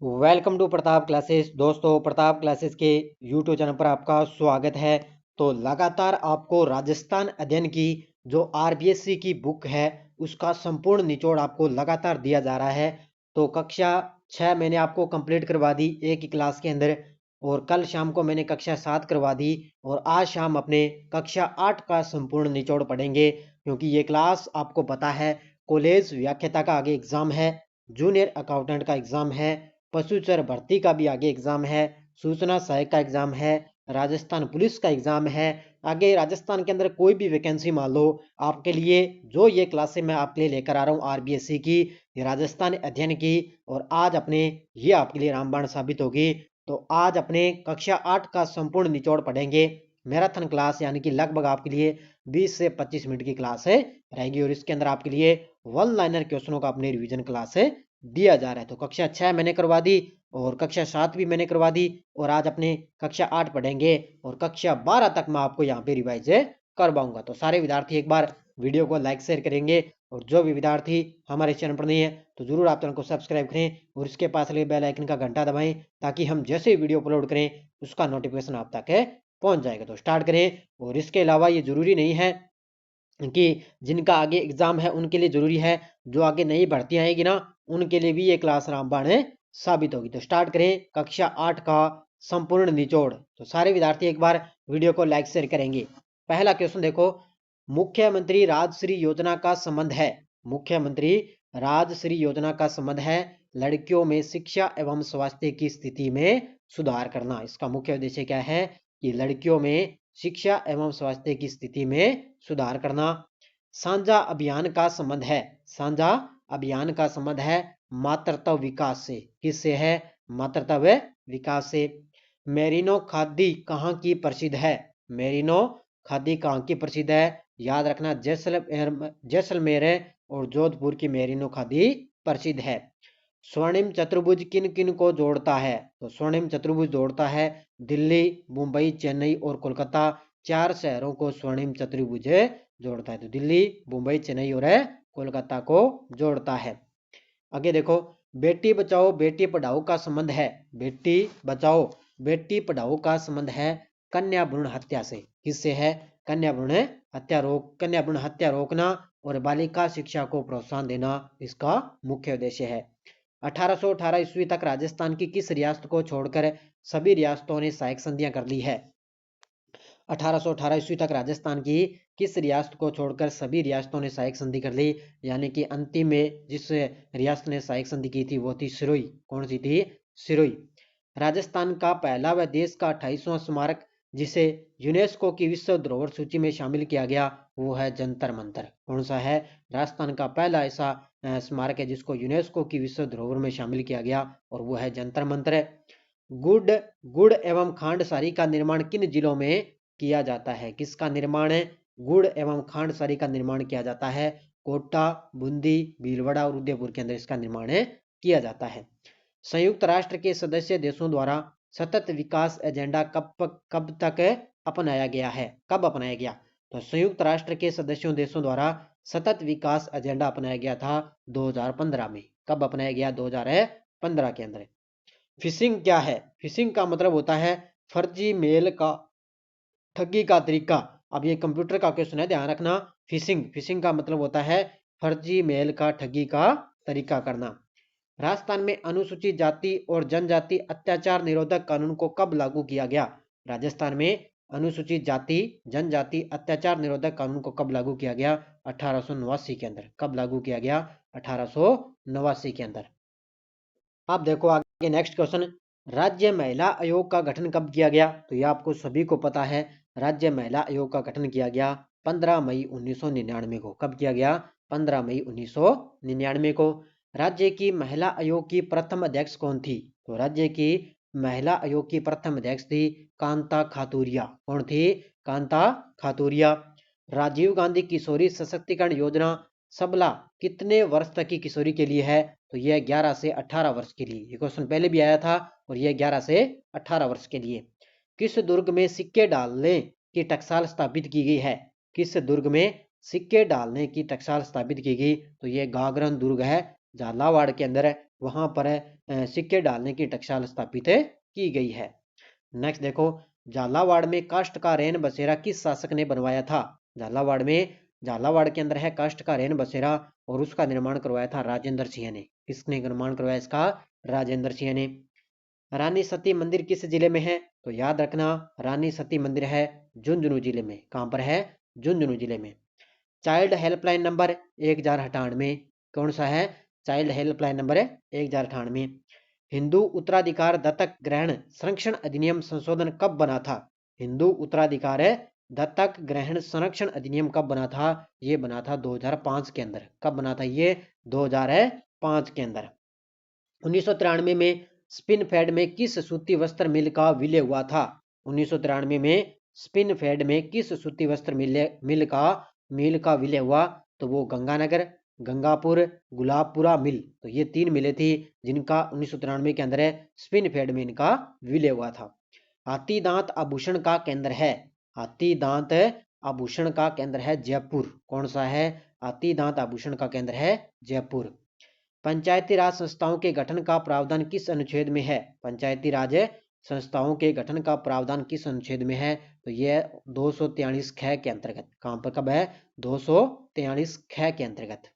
Welcome to Pratap classes. दोस्तों, Pratap classes के YouTube channel पर आपका स्वागत है। तो लगातार आपको राजस्थान अध्ययन की जो आरबीएससी की बुक है उसका संपूर्ण निचोड़ आपको लगातार दिया जा रहा है। तो कक्षा 6 मैंने आपको कंप्लीट करवा दी एक ही क्लास के अंदर, और कल शाम को मैंने कक्षा 7 करवा दी, और आज शाम अपने कक्षा 8 का संपूर्ण निचोड़ पढ़ेंगे। क्योंकि ये क्लास आपको पता है कॉलेज व्याख्याता का आगे एग्जाम है, जूनियर अकाउंटेंट का एग्जाम है, पशुचर भर्ती का भी आगे एग्जाम है, सूचना सहायक का एग्जाम है, राजस्थान पुलिस का एग्जाम है। आगे राजस्थान के अंदर कोई भी वैकेंसी मान लो, आपके लिए जो ये क्लासें मैं आपके लिए लेकर आ रहा हूँ आरबीएससी की, ये राजस्थान अध्ययन की, और आज अपने ये आपके लिए रामबाण साबित होगी। तो आज अपने कक्षा 8 का संपूर्ण निचोड़ पढ़ेंगे। मैराथन क्लास यानी कि लगभग आपके लिए 20 से 25 मिनट की क्लास है रहेगी, और इसके अंदर आपके लिए वन लाइनर क्वेश्चनों का अपने रिवीजन क्लास है दिया जा रहा है। तो कक्षा 6 मैंने करवा दी, और कक्षा 7 भी मैंने करवा दी, और आज अपने कक्षा 8 पढ़ेंगे, और कक्षा 12 तक मैं आपको यहाँ पे रिवाइज करवाऊंगा। तो सारे विद्यार्थी एक बार वीडियो को लाइक शेयर करेंगे, और जो भी विद्यार्थी हमारे चैनल पर नहीं है तो जरूर आप चैनल को सब्सक्राइब करें, और इसके पास लगे बेल आइकन का घंटा दबाएं, ताकि हम जैसे ही वीडियो अपलोड करें उसका नोटिफिकेशन आप तक पहुंच जाएगा। तो स्टार्ट करें। और इसके अलावा ये जरूरी नहीं है कि जिनका आगे एग्जाम है उनके लिए जरूरी है, जो आगे नई भर्ती आएगी ना उनके लिए भी ये क्लास रामबाण साबित होगी। तो स्टार्ट करें कक्षा 8 का संपूर्ण निचोड़। तो सारे विद्यार्थी एक बार वीडियो को लाइक शेयर करेंगे। पहला क्वेश्चन देखो, मुख्यमंत्री राजश्री योजना का संबंध है। मुख्यमंत्री राजश्री योजना का संबंध है लड़कियों में शिक्षा एवं स्वास्थ्य की स्थिति में सुधार करना। इसका मुख्य उद्देश्य क्या है कि लड़कियों में शिक्षा एवं स्वास्थ्य की स्थिति में सुधार करना। साझा अभियान का संबंध है, साझा अभियान का संबंध है मातृत्व विकास से। किससे है? मातृत्व विकास से। मेरिनो खादी कहाँ की प्रसिद्ध है? मेरिनो खादी कहाँ की प्रसिद्ध है? याद रखना, जैसलमेर और जोधपुर की मेरिनो खादी प्रसिद्ध है। स्वर्णिम चतुर्भुज किन किन को जोड़ता है? तो स्वर्णिम चतुर्भुज जोड़ता है दिल्ली, मुंबई, चेन्नई और कोलकाता। 4 शहरों को स्वर्णिम चतुर्भुज जोड़ता है। तो दिल्ली, मुंबई, चेन्नई और कोलकाता को जोड़ता है। आगे देखो, बेटी बचाओ बेटी पढ़ाओ का संबंध है। बेटी बचाओ बेटी पढ़ाओ का संबंध है कन्या भ्रूण हत्या से। किससे है? कन्या भ्रूण हत्या रोकना और बालिका शिक्षा को प्रोत्साहन देना इसका मुख्य उद्देश्य है। 1818 ईस्वी तक राजस्थान की किस रियासत को छोड़कर सभी रियासतों ने सहायक संधियां कर ली है? 1818 ईस्वी तक राजस्थान की किस रियासत को छोड़कर सभी रियासतों ने सहायक संधि कर ली? यानी कि अंतिम में जिस रियासत ने सहायक संधि की थी वो थी सिरोही। कौन सी थी? सिरोही। राजस्थान का पहला व देश का 28वां स्मारक जिसे यूनेस्को की विश्व धरोहर सूची में शामिल किया गया वो है जंतर मंतर। कौन सा है? राजस्थान का पहला ऐसा स्मारक है जिसको यूनेस्को की विश्व धरोहर में शामिल किया गया, और वो है जंतर मंतर। गुड़ गुड़ एवं खांडसारी का निर्माण किन जिलों में किया जाता है? किसका निर्माण है? गुड़ एवं खांडसारी का निर्माण किया जाता है कोटा, बूंदी, भीलवाड़ा और उदयपुर के अंदर इसका निर्माण किया जाता है। संयुक्त राष्ट्र के सदस्य देशों द्वारा सतत विकास एजेंडा कब तक अपनाया गया है? कब अपनाया गया? तो संयुक्त राष्ट्र के सदस्यों देशों द्वारा सतत विकास एजेंडा अपनाया गया था 2015 में। कब अपनाया गया? 2015 के अंदर। फिशिंग क्या है? फिशिंग का मतलब होता है फर्जी मेल का, ठगी का तरीका। अब ये कंप्यूटर का क्वेश्चन है, ध्यान रखना। फिशिंग का मतलब होता है फर्जी मेल का, ठगी का तरीका करना। राजस्थान में अनुसूचित जाति और जनजाति अत्याचार निरोधक कानून को कब लागू किया गया? राजस्थान में अनुसूचित जाति जनजाति अत्याचार निरोधक कानून को कब लागू किया गया? 1889 के अंदर। कब लागू किया गया? 1889 के अंदर। अब देखो आगे नेक्स्ट क्वेश्चन, राज्य महिला आयोग का गठन कब किया गया? तो ये आपको सभी को पता है, राज्य महिला आयोग का गठन किया गया 15 मई 1999 को। कब किया गया? 15 मई 1999 को। राज्य की महिला आयोग की प्रथम अध्यक्ष कौन थी? तो राज्य की महिला आयोग की प्रथम अध्यक्ष थी कांता खातूरिया। कौन थी? कांता खातूरिया। राजीव गांधी किशोरी सशक्तिकरण योजना सबला कितने वर्ष तक की किशोरी के लिए है? तो यह 11 से 18 वर्ष के लिए। ये क्वेश्चन पहले भी आया था, और यह 11 से 18 वर्ष के लिए। किस दुर्ग में सिक्के डालने की टकसाल स्थापित की गई है? किस दुर्ग में सिक्के डालने की टकसाल स्थापित की गई? तो यह गागरन दुर्ग है, झालावाड़ के अंदर वहां पर सिक्के डालने की टकसाल स्थापित की गई है। नेक्स्ट देखो, झालावाड़ में काष्ठ का रैन बसेरा किस शासक ने बनवाया था? झालावाड़ के अंदर है काष्ठ का रैन बसेरा और उसका निर्माण करवाया था राजेंद्र सिंह ने। किसने निर्माण करवाया इसका? राजेंद्र सिंह ने। रानी सती मंदिर किस जिले में है? तो याद रखना, रानी सती मंदिर है झुंझुनू जिले में। कहां पर है? झुंझुनू जिले में। चाइल्ड हेल्पलाइन नंबर 1098 कौन सा है? Child helpline number 1098। हिंदू उत्तराधिकार दत्तक ग्रहण संरक्षण अधिनियम संशोधन कब बना था? हिंदू उत्तराधिकार दत्तक ग्रहण संरक्षण अधिनियम कब बना था? ये बना था 2005 के अंदर। कब बना था ये? 2005 के अंदर। 1993 में स्पिनफेड में किस सूती वस्त्र मिल का विलय हुआ था? 1993 में स्पिनफेड में किस सूती वस्त्र मिल का विलय हुआ? तो वो गंगानगर, गंगापुर, गुलाबपुरा मिल। तो ये 3 मिलें थी जिनका 1993 के अंदर स्पिनफेड में इनका विलय हुआ था। हाथी दांत आभूषण का केंद्र है। हाथी दांत आभूषण का केंद्र है जयपुर। कौन सा है? हाथी दांत आभूषण का केंद्र है जयपुर। पंचायती राज संस्थाओं के गठन का प्रावधान किस अनुच्छेद में है? पंचायती राज संस्थाओं के गठन का प्रावधान किस अनुच्छेद में है? तो यह 243 ख के अंतर्गत। कहां पर कब है? 243 ख के अंतर्गत।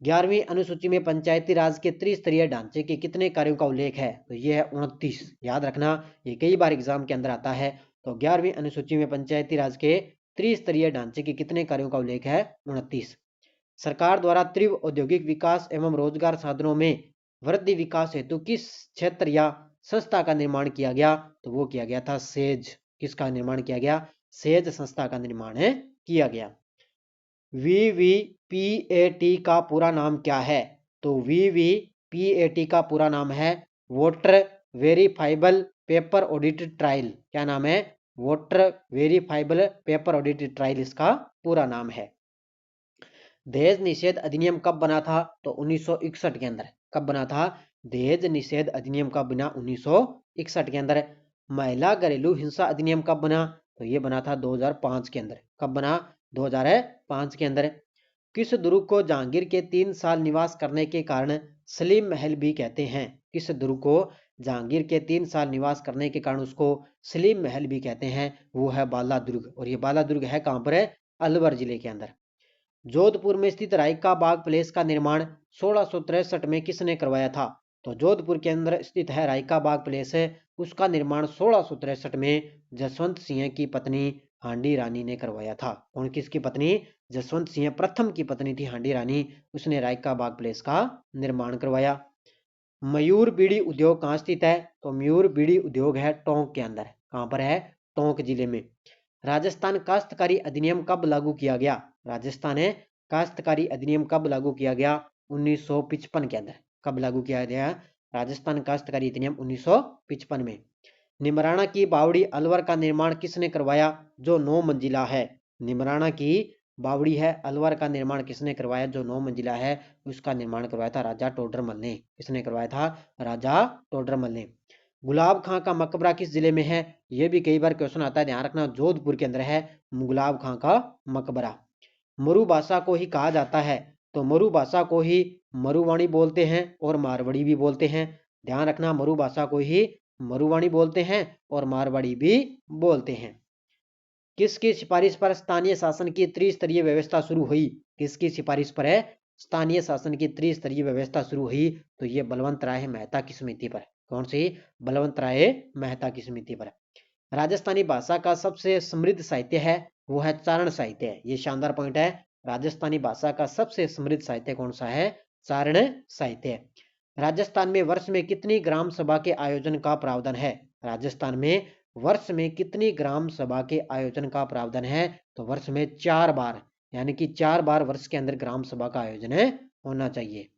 11वीं अनुसूची में पंचायती राज के त्रिस्तरीय ढांचे के कितने कार्यों का उल्लेख है? तो यह है 29। याद रखना, ये कई बार एग्जाम के अंदर आता है। तो 11वीं अनुसूची में पंचायती राज के त्रिस्तरीय ढांचे के कितने कार्यों का उल्लेख है? 29। सरकार द्वारा तीव्र औद्योगिक विकास एवं रोजगार साधनों में वृद्धि विकास हेतु किस क्षेत्र या संस्था का निर्माण किया गया? तो वो किया गया था सेज। किसका निर्माण किया गया? सेज संस्था का निर्माण किया गया। VVPAT का पूरा नाम क्या है? तो VVPAT का पूरा नाम है voter verifiable paper audit trial. क्या नाम है? Voter verifiable paper audit trial इसका पूरा नाम है। दहेज निषेध अधिनियम कब बना था? तो 1961 के अंदर। कब बना था? दहेज निषेध अधिनियम कब बना? 1961 के अंदर। महिला घरेलू हिंसा अधिनियम कब बना? तो ये बना था 2005 के अंदर। कब बना? 2005 के अंदर। किस दुर्ग को जहांगीर के 3 साल निवास करने के कारण सलीम महल भी कहते हैं? किस दुर्ग को जहांगीर के 3 साल निवास करने के कारण उसको सलीम महल भी कहते हैं? वो है बाला दुर्ग। और ये बाला दुर्ग है कहां पर? है अलवर जिले के अंदर। जोधपुर में स्थित रायका बाग पैलेस का निर्माण 1663 में किसने करवाया था? तो जोधपुर के अंदर स्थित है रायका बाग पैलेस है, उसका निर्माण 1663 में जसवंत सिंह की पत्नी हांडी रानी ने करवाया था। कौन? किसकी पत्नी? जसवंत सिंह प्रथम की पत्नी थी हांडी रानी, उसने रायका बाग पैलेस का निर्माण करवाया। मयूर बीड़ी उद्योग कहाँ स्थित है? तो मयूर बीड़ी उद्योग है टोंक के अंदर। कहां पर है? टोंक जिले में। राजस्थान काश्तकारी अधिनियम कब लागू किया गया? राजस्थान है काश्तकारी अधिनियम कब लागू किया गया? 1955 के अंदर। कब लागू किया गया? राजस्थान काश्तकारी अधिनियम 1955 में। निमराना की बावड़ी अलवर का निर्माण किसने करवाया जो 9 मंजिला है? निमराना की बावड़ी है अलवर का निर्माण किसने करवाया जो 9 मंजिला है? उसका निर्माण करवाया था राजा टोडरमल ने। किसने करवाया था? राजा टोडरमल ने। गुलाब खां का मकबरा किस जिले में है? यह भी कई बार क्वेश्चन आता है, ध्यान रखना। जोधपुर के अंदर है गुलाब खां का मकबरा। मरु भाषा को ही कहा जाता है, तो मरु भाषा को ही मरुवाणी बोलते हैं और मारवाड़ी भी बोलते हैं। ध्यान रखना, मरु भाषा को ही मरुवाणी बोलते हैं और मारवाड़ी भी बोलते हैं। किसकी सिफारिश पर स्थानीय शासन की त्रिस्तरीय व्यवस्था शुरू हुई? किसकी सिफारिश पर है स्थानीय शासन की त्रिस्तरीय व्यवस्था शुरू हुई? तो ये बलवंत राय मेहता की समिति पर। कौन सी? बलवंत राय मेहता की समिति पर। राजस्थानी भाषा का सबसे समृद्ध साहित्य है, वो है चारण साहित्य। ये शानदार पॉइंट है। राजस्थानी भाषा का सबसे समृद्ध साहित्य कौन सा है? चारण साहित्य। राजस्थान में वर्ष में कितनी ग्राम सभा के आयोजन का प्रावधान है? राजस्थान में वर्ष में कितनी ग्राम सभा के आयोजन का प्रावधान है? तो वर्ष में 4 बार, यानी कि 4 बार वर्ष के अंदर ग्राम सभा का आयोजन होना चाहिए।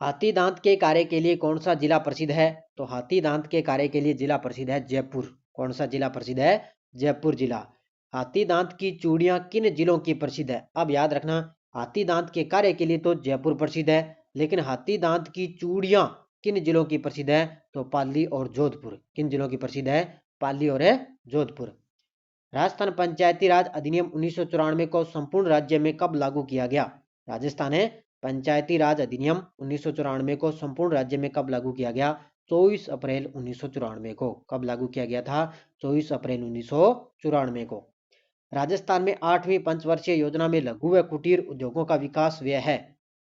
हाथी दांत के कार्य के लिए कौन सा जिला प्रसिद्ध है? तो हाथी दांत के कार्य के लिए जिला प्रसिद्ध है जयपुर। कौन सा जिला प्रसिद्ध है? जयपुर जिला। हाथी दांत की चूड़ियां किन जिलों की प्रसिद्ध है? अब याद रखना, हाथी दांत के कार्य के लिए तो जयपुर प्रसिद्ध है, लेकिन हाथी दांत की चूड़ियां किन जिलों की प्रसिद्ध है? तो पाली और जोधपुर। किन जिलों की प्रसिद्ध है? पाली और जोधपुर। राजस्थान पंचायती राज अधिनियम 1994 को संपूर्ण राज्य में कब लागू किया गया? राजस्थान पंचायती राज अधिनियम 1994 को संपूर्ण राज्य में कब लागू किया गया? 24 अप्रैल 1994 को। कब लागू किया गया था? 24 अप्रैल 1994 को। राजस्थान में 8वीं पंचवर्षीय योजना में लघु व कुटीर उद्योगों का विकास व्यय है।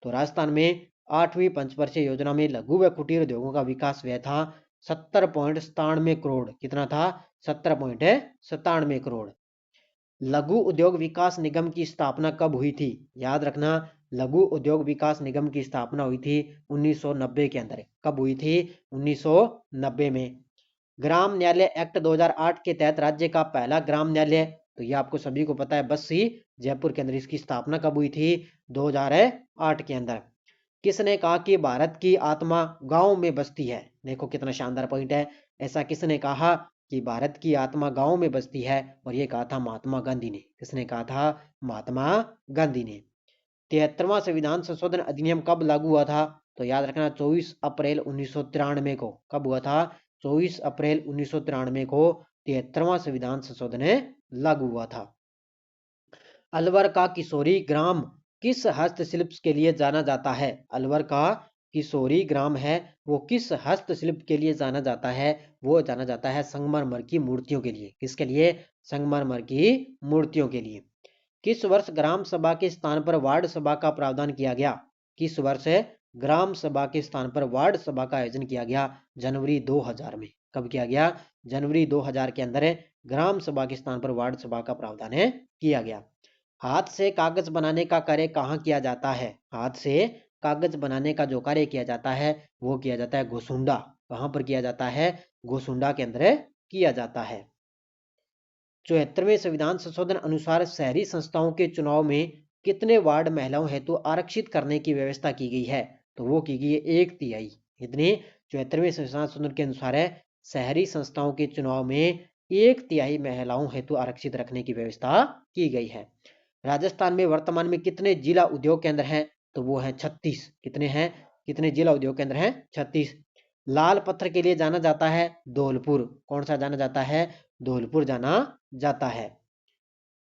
तो राजस्थान में 8वीं पंचवर्षीय योजना में लघु व कुटीर उद्योगों का विकास व्यय था 70.97 करोड़। कितना था? 70.97 करोड़। लघु उद्योग विकास निगम की स्थापना कब हुई थी? याद रखना, लघु उद्योग विकास निगम की स्थापना हुई थी 1990 के अंदर। कब हुई थी? 1990 में। ग्राम न्यायालय एक्ट 2008 के तहत राज्य का पहला ग्राम न्यायालय, तो ये आपको सभी को पता है, बस्सी जयपुर के अंदर। इसकी स्थापना कब हुई थी? 2008 के अंदर। किसने कहा कि भारत की आत्मा गांव में बसती है? देखो कितना शानदार पॉइंट है। ऐसा किसने कहा कि भारत की आत्मा गांव में बसती है? और ये कहा था महात्मा गांधी ने। किसने कहा था? महात्मा गांधी ने। 73वां संविधान संशोधन अधिनियम कब लागू हुआ था? तो याद रखना 24 अप्रैल 1993 को। कब हुआ था? 24 अप्रैल 1993 को 73वां संविधान संशोधन लागू हुआ था। अलवर का किशोरी ग्राम किस हस्तशिल्प के लिए जाना जाता है? अलवर का किशोरी ग्राम है वो किस हस्तशिल्प के लिए जाना जाता है? वो जाना जाता है संगमरमर की मूर्तियों के लिए। किसके लिए? संगमरमर की मूर्तियों के लिए। किस वर्ष ग्राम सभा के स्थान पर वार्ड सभा का प्रावधान किया गया? किस वर्ष ग्राम सभा के स्थान पर वार्ड सभा का आयोजन किया गया? जनवरी 2000 में। कब किया गया? जनवरी 2000 के अंदर ग्राम सभा के स्थान पर वार्ड सभा का प्रावधान किया गया। हाथ से कागज बनाने का कार्य कहाँ किया जाता है? हाथ से कागज बनाने का जो कार्य किया जाता है वो किया जाता है गोसुंडा। कहाँ पर किया जाता है? गोसुंडा के अंदर किया जाता है। 74वें संविधान संशोधन अनुसार शहरी संस्थाओं के चुनाव में कितने वार्ड महिलाओं हेतु आरक्षित करने की व्यवस्था की गई है? तो वो की गई है 1/3। कितनी? 74वें संविधान संशोधन के अनुसार है शहरी संस्थाओं के चुनाव में 1/3 महिलाओं हेतु आरक्षित रखने की व्यवस्था की गई है। राजस्थान में वर्तमान में कितने जिला उद्योग केंद्र हैं? तो वो है 36। कितने हैं? कितने जिला उद्योग केंद्र हैं? 36। लाल पत्थर के लिए जाना जाता है धौलपुर। कौन सा जाना जाता है? धौलपुर जाना जाता है।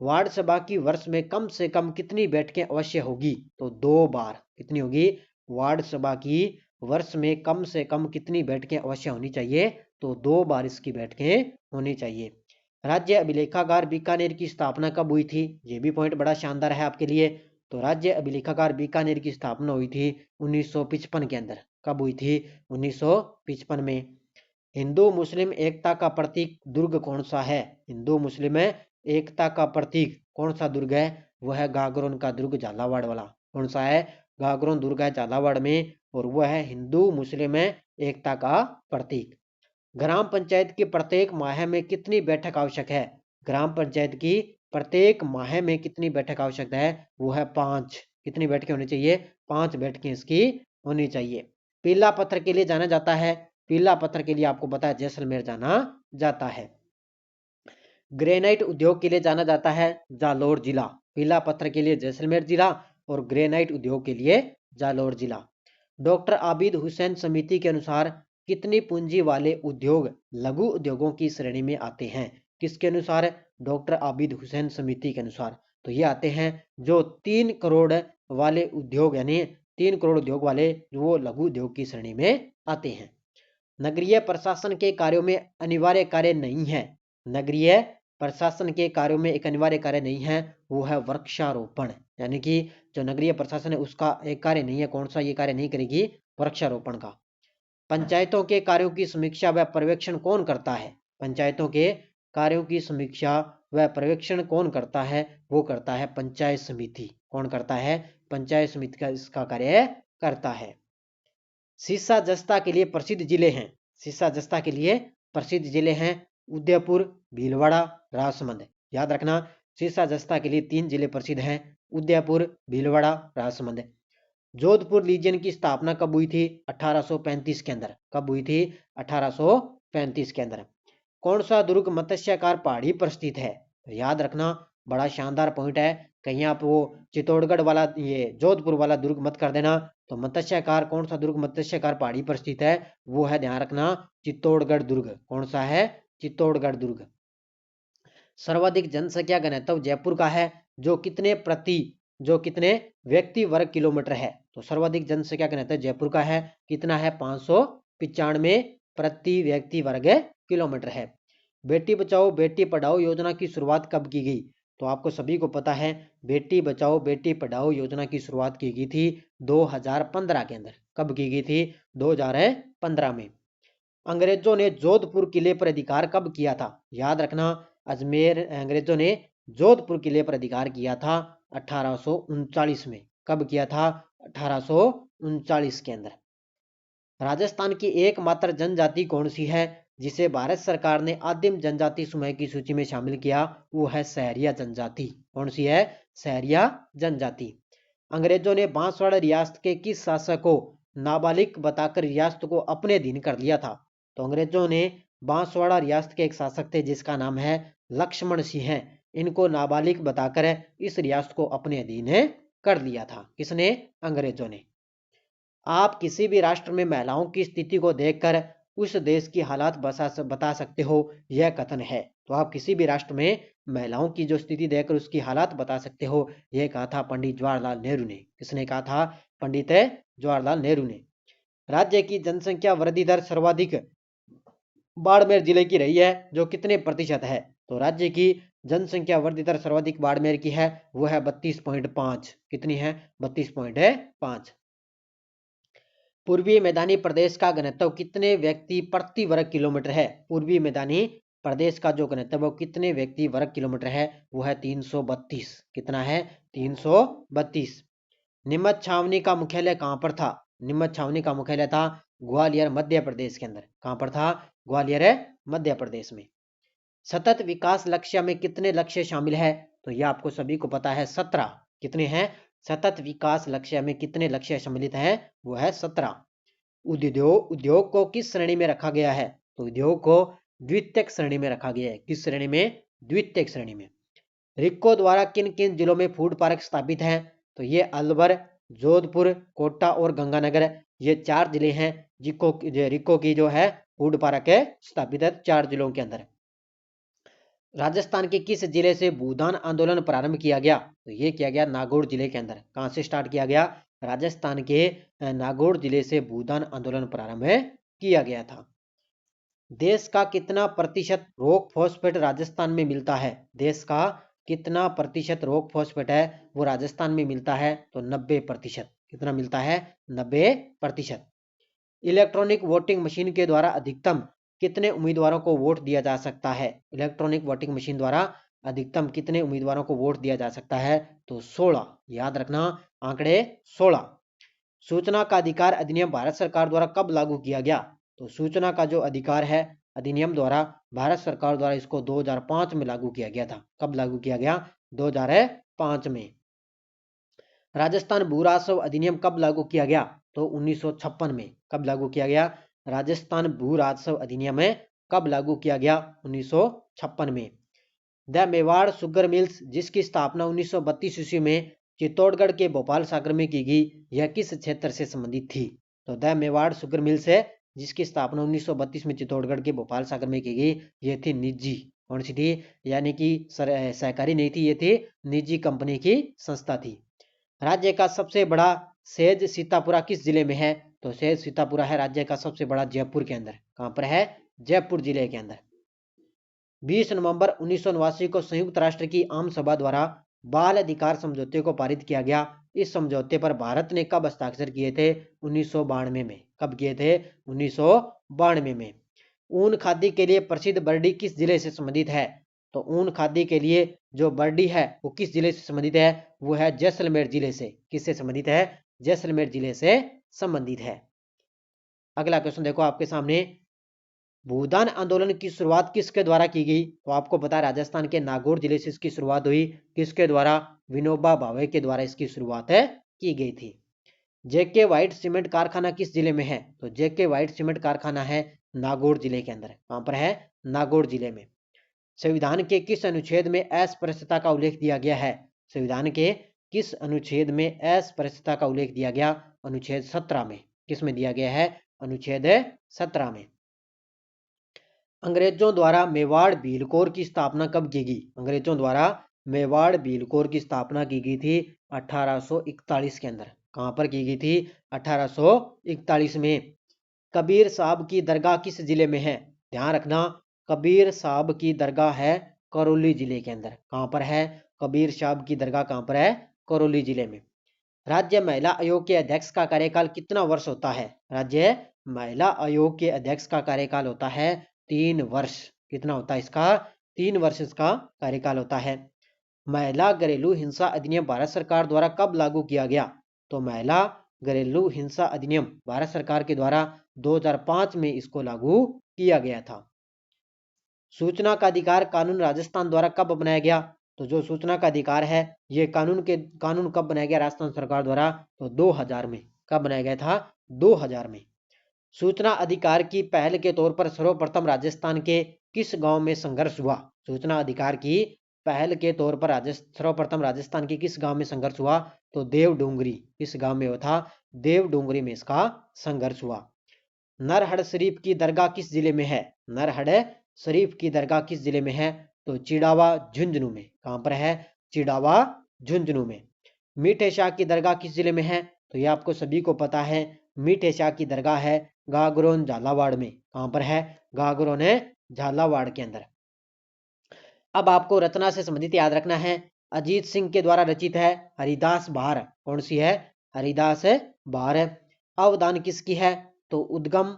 वार्ड सभा की वर्ष में कम से कम कितनी बैठकें अवश्य होगी? तो 2 बार। कितनी होगी? वार्ड सभा की वर्ष में कम से कम कितनी बैठकें अवश्य होनी चाहिए? तो 2 बार इसकी बैठकें होनी चाहिए। राज्य अभिलेखागार बीकानेर की स्थापना कब हुई थी? ये भी पॉइंट बड़ा शानदार है आपके लिए। तो राज्य अभिलेखागार बीकानेर की स्थापना हुई थी 1955 के अंदर। कब हुई थी? 1955 में। हिंदू मुस्लिम एकता का प्रतीक दुर्ग कौन सा है? हिंदू मुस्लिम एकता का प्रतीक कौन सा दुर्ग है? वो है गागरोन का दुर्ग झालावाड़ वाला। कौन सा है? गागरोन दुर्ग है झालावाड़ में, और वो है हिंदू मुस्लिम एकता का प्रतीक। ग्राम पंचायत की प्रत्येक माह में कितनी बैठक आवश्यक है? ग्राम पंचायत की प्रत्येक माह में कितनी बैठक आवश्यक है? वो है 5। कितनी बैठकें होनी चाहिए? 5 बैठकें इसकी होनी चाहिए। पीला पत्थर के लिए जाना जाता है, पीला पत्थर के लिए आपको पता है जैसलमेर जाना जाता है। ग्रेनाइट उद्योग के लिए जाना जाता है जालोर जिला। पीला पत्थर के लिए जैसलमेर जिला और ग्रेनाइट उद्योग के लिए जालोर जिला। डॉक्टर आबिद हुसैन समिति के अनुसार कितनी पूंजी वाले उद्योग लघु उद्योगों की श्रेणी में आते हैं? किसके अनुसार? डॉक्टर आबिद हुसैन समिति के अनुसार। तो ये आते हैं जो 3 करोड़ वाले उद्योग, यानी 3 करोड़ उद्योग वाले वो लघु उद्योग की श्रेणी में आते हैं। नगरीय प्रशासन के कार्यों में अनिवार्य कार्य नहीं है। नगरीय प्रशासन के कार्यों में एक अनिवार्य कार्य नहीं है, वो है वृक्षारोपण। यानी कि जो नगरीय प्रशासन है उसका एक कार्य नहीं है। कौन सा ये कार्य नहीं करेगी? वृक्षारोपण का। पंचायतों के कार्यों की समीक्षा व पर्यवेक्षण कौन करता है? पंचायतों के कार्यों की समीक्षा व पर्यवेक्षण कौन करता है? वो करता है पंचायत समिति। कौन करता है? पंचायत समिति का इसका कार्य करता है। सिरसा जस्ता के लिए प्रसिद्ध जिले हैं। सिरसा जस्ता के लिए प्रसिद्ध जिले हैं उदयपुर, भीलवाड़ा, राजसमंद। याद रखना, सिरसा जस्ता के लिए 3 जिले प्रसिद्ध हैं, उदयपुर, भीलवाड़ा, राजसमंद। जोधपुर लीजियन की स्थापना कब हुई थी? 1835 के अंदर। कब हुई थी? 1835 के अंदर। कौन सा दुर्ग मत्स्याकार पहाड़ी पर स्थित है? याद रखना, बड़ा शानदार पॉइंट है। कहीं आप वो चित्तौड़गढ़ वाला, ये जोधपुर वाला दुर्ग मत कर देना। तो मत्स्याकार, कौन सा दुर्ग मत्स्याकार पहाड़ी पर स्थित है? वो है, ध्यान रखना, चित्तौड़गढ़ दुर्ग। कौन सा है? चित्तौड़गढ़ दुर्ग। सर्वाधिक जनसंख्या घनत्व जयपुर का है, जो कितने व्यक्ति वर्ग किलोमीटर है? तो सर्वाधिक जनसंख्या घनत्व जयपुर का है, कितना है 595 प्रति व्यक्ति वर्ग किलोमीटर है। बेटी बचाओ बेटी पढ़ाओ योजना की शुरुआत कब की गई? तो आपको सभी को पता है बेटी बचाओ बेटी पढ़ाओ योजना की शुरुआत की गई थी 2015 के अंदर। कब की गई थी? 2015 में। अंग्रेजों ने जोधपुर किले पर अधिकार कब किया था? याद रखना, अंग्रेजों ने जोधपुर किले पर अधिकार किया था 1839 में। कब किया था? 1839 के अंदर। राजस्थान की एकमात्र जनजाति कौन सी है जिसे भारत सरकार ने आदिम जनजाति समूह की सूची में शामिल किया? वो है सहरिया जनजाति। कौन सी है? सहरिया जनजाति। अंग्रेजों ने बांसवाड़ा रियासत के किस शासक को नाबालिग बताकर रियासत को अपने अधीन कर लिया था? तो अंग्रेजों ने बांसवाड़ा रियासत के एक शासक थे जिसका नाम है लक्ष्मण सिंह, इनको नाबालिग बताकर इस रियासत को अपने अधीन कर लिया था। किसने? अंग्रेजों ने। आप किसी भी राष्ट्र में महिलाओं की स्थिति को देखकर उस देश की हालात बता सकते हो, यह कथन है। तो आप किसी भी राष्ट्र में महिलाओं की जो स्थिति देखकर उसकी हालात बता सकते हो, यह कहा था पंडित जवाहरलाल नेहरू ने। किसने कहा था? पंडित जवाहरलाल नेहरू ने। राज्य की जनसंख्या वृद्धि दर सर्वाधिक बाड़मेर जिले की रही है, जो कितने प्रतिशत है? तो राज्य की जनसंख्या वृद्धि दर सर्वाधिक बाड़मेर की है, वो है 32.5। कितनी है? 32.5। पूर्वी मैदानी प्रदेश का घनत्व कितने व्यक्ति प्रति वर्ग किलोमीटर है? पूर्वी मैदानी प्रदेश का जो घनत्व वो कितने व्यक्ति वर्ग किलोमीटर है? वो है 332। कितना है? 332। नीमच छावनी का मुख्यालय कहां पर था? नीमच छावनी का मुख्यालय था ग्वालियर मध्य प्रदेश के अंदर। कहां पर था? ग्वालियर मध्य प्रदेश में। सतत विकास लक्ष्य में कितने लक्ष्य शामिल है? तो यह आपको सभी को पता है 17। कितने हैं? सतत विकास लक्ष्य में कितने लक्ष्य सम्मिलित हैं? वो है 17। उद्योग को किस श्रेणी में रखा गया है? तो उद्योग को द्वितीयक श्रेणी में रखा गया है। किस श्रेणी में? द्वितीयक श्रेणी में। रिक्को द्वारा किन किन जिलों में फूड पार्क स्थापित हैं? तो ये अलवर, जोधपुर, कोटा और गंगानगर, ये 4 जिले हैं जिको रिक्को की जो है फूड पार्क है स्थापित है 4 जिलों के अंदर। राजस्थान के किस जिले से भूदान आंदोलन प्रारंभ किया गया? तो ये किया गया नागौर जिले के अंदर। कहां से स्टार्ट किया गया? राजस्थान के नागौर जिले से भूदान आंदोलन प्रारंभ किया गया था। देश का कितना प्रतिशत रॉक फॉस्फेट राजस्थान में मिलता है? देश का कितना प्रतिशत रॉक फॉस्फेट है वो राजस्थान में मिलता है? तो 90%। कितना मिलता है? 90%। इलेक्ट्रॉनिक वोटिंग मशीन के द्वारा अधिकतम कितने उम्मीदवारों को वोट दिया जा सकता है? इलेक्ट्रॉनिक वोटिंग मशीन द्वारा अधिकतम कितने उम्मीदवारों को वोट दिया जा सकता है? तो 16। याद रखना आंकड़े 16। सूचना का अधिकार अधिनियम भारत सरकार द्वारा कब लागू किया गया? तो सूचना का जो अधिकार है अधिनियम द्वारा भारत सरकार द्वारा इसको 2005 में लागू किया गया था। कब लागू किया गया? 2005 में। राजस्थान भू राजस्व अधिनियम कब लागू किया गया? तो 1956 में। कब लागू किया गया? राजस्थान भू राजस्व अधिनियम कब लागू किया गया? 1956 में। द मेवाड़ शुगर मिल्स जिसकी स्थापना 1932 ईस्वी में चित्तौड़गढ़ के भोपाल सागर में की गई, यह किस क्षेत्र से संबंधित थी? तो द मेवाड़ शुगर मिल्स है जिसकी स्थापना 1932 में चित्तौड़गढ़ के भोपाल सागर में की गई, ये थी निजी। कौन सी थी? यानी कि सहकारी नहीं थी, ये थी निजी कंपनी की संस्था थी। राज्य का सबसे बड़ा सेज सीतापुरा किस जिले में है? तो सेज सीतापुरा है राज्य का सबसे बड़ा जयपुर के अंदर। कहां पर है? जयपुर जिले के अंदर। 20 नवंबर 1989 को संयुक्त राष्ट्र की आम सभा द्वारा बाल अधिकार समझौते को पारित किया गया। इस समझौते पर भारत ने कब हस्ताक्षर किए थे? 1992 में। कब किए थे? 1992 में। ऊन खादी के लिए प्रसिद्ध बर्डी किस जिले से संबंधित है? तो ऊन खादी के लिए जो बर्डी है वो किस जिले से संबंधित है? वो है जैसलमेर जिले से। किससे संबंधित है? जैसलमेर जिले से संबंधित है। अगला क्वेश्चन देखो आपके सामने, भूदान आंदोलन की शुरुआत किसके द्वारा की गई? तो आपको पता है राजस्थान के नागौर जिले से इसकी शुरुआत हुई। किसके द्वारा? विनोबा भावे के द्वारा इसकी शुरुआत की गई थी। जेके व्हाइट सीमेंट कारखाना किस जिले में है? तो जेके व्हाइट सीमेंट कारखाना है नागौर जिले के अंदर। कहां पर है? नागौर जिले में। संविधान के किस अनुच्छेद में अस्पृश्यता का उल्लेख दिया गया है? संविधान के किस अनुच्छेद में अस्पृश्यता का उल्लेख दिया गया? अनुच्छेद 17 में। किस में दिया गया है? अनुच्छेद 17 में। अंग्रेजों द्वारा मेवाड़ भीलकोर की स्थापना कब की गई? अंग्रेजों द्वारा मेवाड़ भीलकोर की स्थापना की गई थी 1841 के अंदर। कहाँ पर की गई थी? 1841 में। कबीर साहब की दरगाह किस जिले में है? ध्यान रखना, कबीर साहब की दरगाह है करौली जिले के अंदर। कहाँ पर है? कबीर साहब की दरगाह कहाँ पर है? करौली जिले में। राज्य महिला आयोग के अध्यक्ष का कार्यकाल कितना वर्ष होता है? राज्य महिला आयोग के अध्यक्ष का कार्यकाल होता है 3 वर्ष। कितना होता है इसका? 3 वर्ष इसका कार्यकाल होता है। महिला घरेलू हिंसा अधिनियम भारत सरकार द्वारा कब लागू किया गया? तो महिला घरेलू हिंसा अधिनियम भारत सरकार के द्वारा 2005 में इसको लागू किया गया था। सूचना का अधिकार कानून राजस्थान द्वारा कब बनाया गया? तो जो सूचना का अधिकार है ये कानून कब बनाया गया राजस्थान सरकार द्वारा? तो 2000 में। कब बनाया गया था? 2000 में। सूचना अधिकार की पहल के तौर पर सर्वप्रथम राजस्थान के किस गांव में संघर्ष हुआ? सूचना अधिकार की पहल के तौर पर सर्वप्रथम राजस्थान के किस गांव में संघर्ष हुआ? तो देवडूंगरी। किस गांव में हुआ था? देवडूंगरी में इसका संघर्ष हुआ। नरहड़ शरीफ की दरगाह किस जिले में है? नरहड़ शरीफ की दरगाह किस जिले में है? तो चिड़ावा झुंझुनू में। कहां पर है? चिड़ावा झुंझुनू में। मीठे शाह की दरगाह किस जिले में है? तो ये आपको सभी को पता है, मीठे शाह की दरगाह है गागरोन झालावाड़ में। कहां पर है? गागरोन है झालावाड़ के अंदर। अब आपको रचना से संबंधित याद रखना है। अजीत सिंह के द्वारा रचित है हरिदास बहार। कौन सी है? हरिदास बहार। अवदान किसकी है? तो उदगम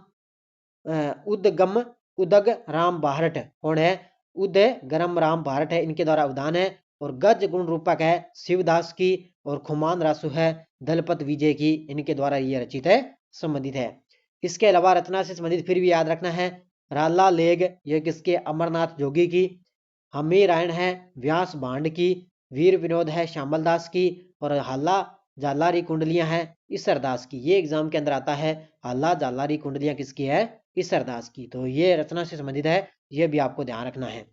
उदग राम बाहरट। कौन है? उदगरम राम बाहरट है, इनके द्वारा अवदान है। और गज गुण रूपक है शिवदास की। और खुमान रासु है दलपत विजय की, इनके द्वारा ये रचित है, संबंधित है। इसके अलावा रचना से संबंधित फिर भी याद रखना है। राला लेग ये किसके? अमरनाथ जोगी की। हमी रायण है व्यास भांड की। वीर विनोद है श्यामल दास की। और हल्ला जालारी कुंडलियां है ईसरदास की। ये एग्जाम के अंदर आता है। हल्ला जालारी कुंडलियां किसकी है? ईसरदास की। तो ये रचना से संबंधित है, ये भी आपको ध्यान रखना है।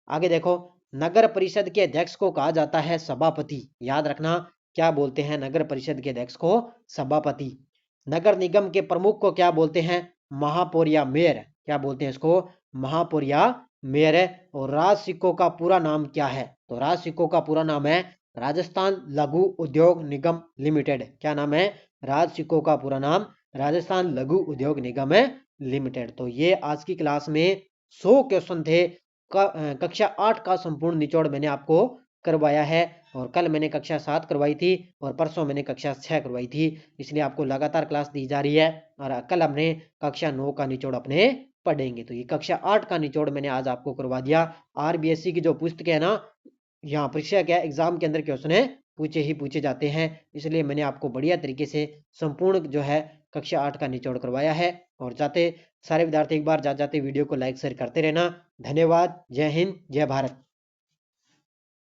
आगे देखो, नगर परिषद के अध्यक्ष को कहा जाता है सभापति। याद रखना, क्या बोलते हैं नगर परिषद के अध्यक्ष को? सभापति। नगर निगम के प्रमुख को क्या बोलते हैं? महापौर या मेयर। क्या बोलते हैं इसको? महापौर या मेयर। और राज सिक्कों का पूरा नाम क्या है? तो राज सिक्कों का पूरा नाम है राजस्थान लघु उद्योग निगम लिमिटेड। क्या नाम है? राज सिक्कों का पूरा नाम राजस्थान लघु उद्योग निगम लिमिटेड। तो ये आज की क्लास में 100 क्वेश्चन थे। कक्षा 8 का संपूर्ण निचोड़ मैंने आपको करवाया है। और कल मैंने कक्षा 7 करवाई थी और परसों मैंने कक्षा 6 करवाई थी, इसलिए आपको लगातार क्लास दी जा रही है। और कल हमने कक्षा 9 का निचोड़ अपने पढ़ेंगे। तो ये कक्षा 8 का निचोड़ मैंने आज आपको करवा दिया। आरबीएससी की जो पुस्तक है ना, यहाँ परीक्षा क्या एग्जाम के अंदर क्वेश्चन है पूछे ही पूछे जाते हैं, इसलिए मैंने आपको बढ़िया तरीके से संपूर्ण जो है कक्षा 8 का निचोड़ करवाया है। और जाते सारे विद्यार्थी एक बार जाते वीडियो को लाइक शेयर करते रहना। धन्यवाद। जय हिंद, जय भारत।